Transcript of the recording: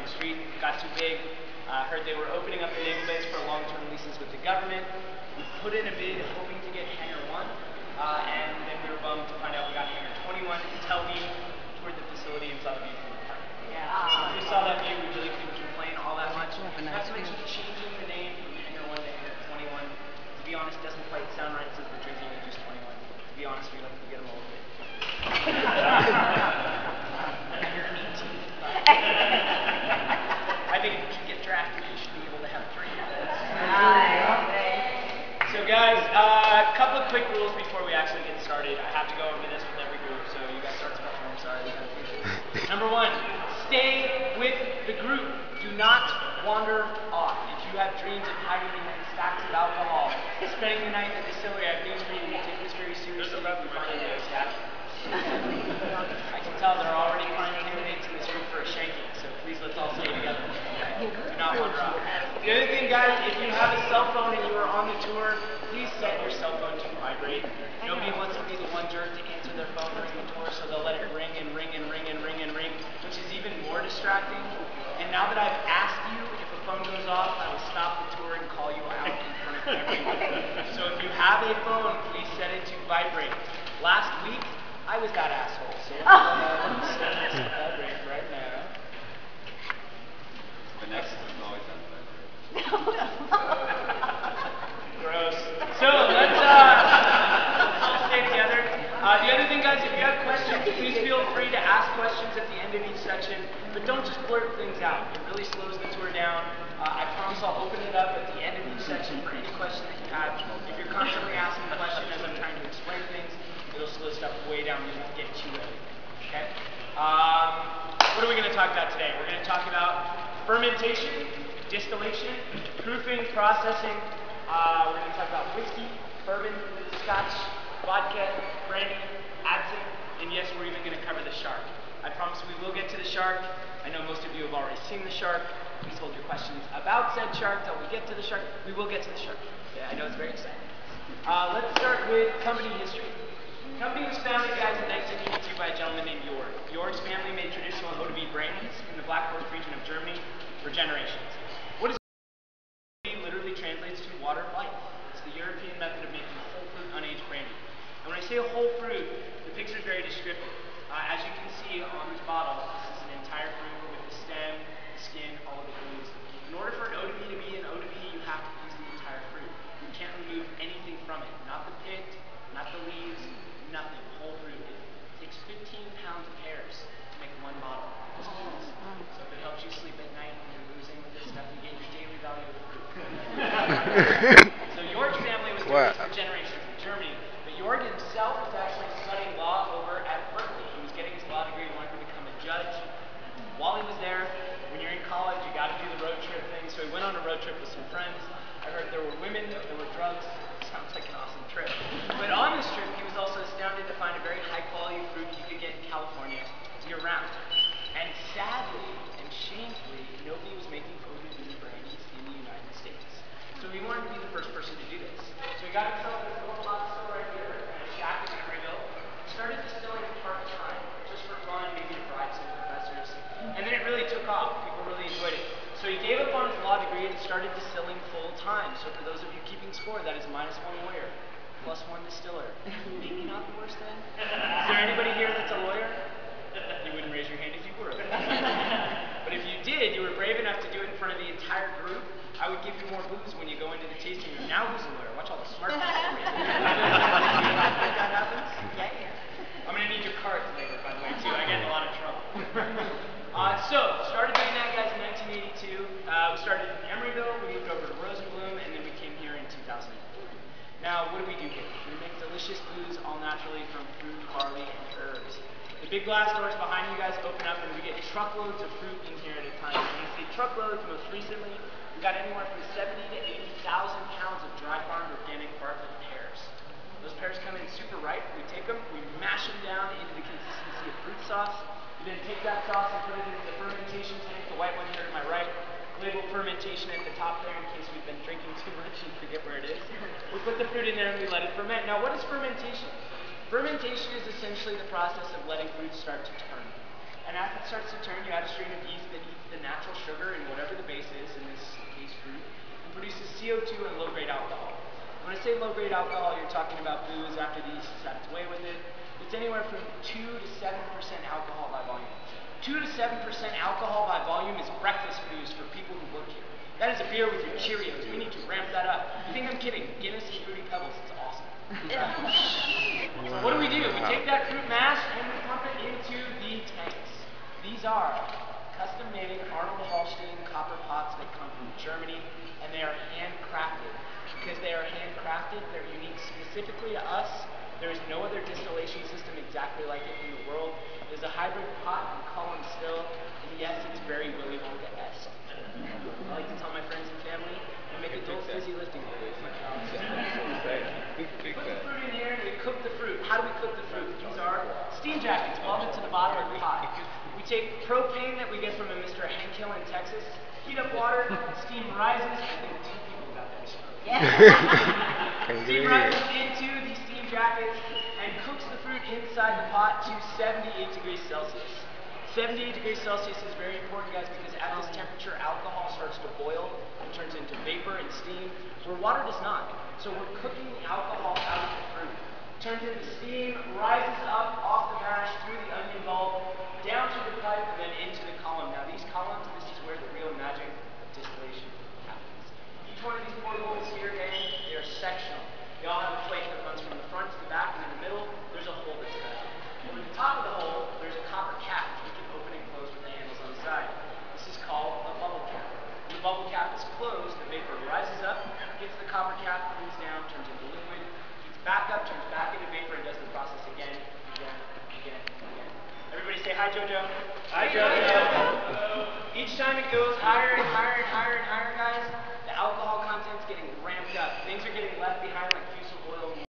the street. Got too big. Heard they were opening up the naval base for long-term leases with the government. We put in a bid hoping to get Hangar 1, and then we were bummed to find out we got Hangar 21 until we toured the facility and saw the view from the park. Yeah. We saw that view, we really couldn't complain all that much. Not to mention changing the name from Hangar 1 to Hangar 21. To be honest, doesn't quite sound right since we're drinking at just 21. To be honest, we like to get them a little bit. Hangar 18. I think if you get drafted, you should be able to have 3. So guys, a couple of quick rules before we actually get started. I have to go over this with every group, so you guys start special. I'm sorry. Number 1, stay with the group. Do not wander off. If you have dreams of hiding behind stacks of alcohol, spending the night in the distillery, I have news for you. We take this very seriously. I can tell there are already fine candidates in this room for a shanking, so please let's all stay together. Do not wander off. The other thing, guys, if you have a cell phone and you are on the tour, please set your cell phone to vibrate. Nobody wants to be the one jerk to answer their phone during the tour, so they'll let it ring and ring and ring and ring and ring, which is even more distracting. And now that I've asked you, if a phone goes off, I will stop the tour and call you out in front of everyone. So if you have a phone, please set it to vibrate. Last week, I was that asshole, so I'm set it to vibrate right now. The next one's always on vibrate. Gross. So let's all stay together. The other thing, guys, if you have questions, please feel free to ask questions at the end of each section, but don't just blurt things out. It really slows the tour down. I promise I'll open it up at the end of each section for any question that you have. If you're constantly asking a question as I'm trying to explain things, it'll slow stuff way down. You won't get to it. Okay? What are we going to talk about today? We're going to talk about fermentation, distillation, proofing, processing. We're going to talk about whiskey, bourbon, scotch, vodka, brandy, absinthe, and yes, we're even going to cover the shark. I promise we will get to the shark. I know most of you have already seen the shark. Please hold your questions about said shark till we get to the shark. We will get to the shark. Yeah, I know it's very exciting. Let's start with company history. The company was founded, guys, in 1982 by a gentleman named Georg. Georg's family made traditional eau-de-vie brandies in the Black Forest region of Germany for generations. What is eau-de-vie literally translates to water of life. It's the European method of making whole fruit unaged brandy. And when I say whole fruit, the picture is very descriptive. As you can see on this bottle, this is an entire fruit with the stem, the skin, all of the leaves. In order for an eau-de-vie to be an eau-de-vie, you have to use the entire fruit. You can't remove anything from it. Not the pit, not the leaves, nothing. Whole fruit. It takes 15 pounds of pears to make one bottle. So if it helps you sleep at night when you're losing with this stuff, you get your daily value of fruit. So Georg's family was doing this for generations in Germany, but Georg himself was actually studying law over at Berkeley. He was getting his law degree, wanted to become a judge. While he was there, when you're in college, you got to do the road trip thing. So he went on a road trip with some friends. I heard there were women, there were drugs. Sounds like an awesome trip. But on this trip, he was also astounded to find a very high quality fruit you could get in California year-round. And sadly and shamefully, nobody was making eau-de-vie brandies in the United States. So he wanted to be the first person to do this. So he got himself a little box store right here, and a shack in Emeryville, and started distilling part-time, just for fun, maybe to bribe some professors. And then it really took off. People really enjoyed it. So he gave up on his law degree and started distilling full-time. So for those of you keeping score, that is -1 lawyer, +1 distiller. Maybe not the worst then? Is there anybody here that's a lawyer? You wouldn't raise your hand if you were. But if you did, you were brave enough to do it in front of the entire group, I would give you more booze when you go into the tasting room. Now who's a lawyer? Watch all the smart people. That happens? Yeah. I'm going to need your cards later, by the way, too. I get in a lot of trouble. So, started doing that, guys, in 1982. We started in Emeryville, we moved over to Rosenblum, and then we came here in 2004. Now, what do we do here? We make delicious booze all naturally from fruit, barley, and herbs. The big glass doors behind you guys open up, and we get truckloads of fruit in here at a time. When I say truckloads, most recently, we got anywhere from 70 to 80,000 pounds of dry farmed organic Bartlett pears. Those pears come in super ripe. We take them, we mash them down into the consistency of fruit sauce. We then take that sauce and put it into the fermentation tank, the white one here to my right. Label fermentation at the top there in case we've been drinking too much and forget where it is. We put the fruit in there and we let it ferment. Now, what is fermentation? Fermentation is essentially the process of letting fruit start to turn. And as it starts to turn, you add a stream of yeast that eats the natural sugar in whatever the base is, in this case fruit, and produces CO2 and low-grade alcohol. When I say low-grade alcohol, you're talking about booze after the yeast has had its way with it. It's anywhere from 2 to 7% alcohol by volume. 2 to 7% alcohol by volume is breakfast booze for people who work here. That is a beer with your Cheerios. We need to ramp that up. You think I'm kidding? Guinness and Fruity Pebbles. It's awesome. So what do? We take that fruit mash and we pump it into the tanks. These are custom-made Arnold Hallstein copper pots that come from Germany, and they are handcrafted. Because they are handcrafted, they're unique specifically to us. There is no other distillation system exactly like it in the world. There's a hybrid pot, we call them still, and yes, it's very Willy Wonka-esque. I like to tell my friends and family, we make adult fizzy lifting videos. We put the fruit in here and we cook the fruit. How do we cook the fruit? These are steam jackets welded to the bottom of the pot. We take propane that we get from a Mr. Hank Hill in Texas, heat up water, steam rises. I think 2 people got that. Steam rises into the steam jackets and cooks the fruit inside the pot to 78 degrees Celsius. 78 degrees Celsius is very important, guys, because at this temperature, alcohol starts to boil and turns into vapor and steam, where water does not. So we're cooking the alcohol out of the fruit. Turns into steam, rises up off the mash through the onion bulb, down to the pipe, and then into the column. Now these columns, this is where the real magic of distillation happens. Each one of these portables here, gang, they are sectional. They all have a plate that runs from the front to the back, and in the middle, there's a hole that's cut out. Over the top of the hole, there's a copper cap which we can open and close with the handles on the side. This is called a bubble cap. When the bubble cap is closed, the vapor rises up, gets the copper cap, cools down, turns into liquid, heats back up, turns back into vapor, and does the process again. Everybody say hi, JoJo. Hi, JoJo. Each time it goes higher and higher and higher and higher, guys, the alcohol content's getting ramped up. Things are getting left behind like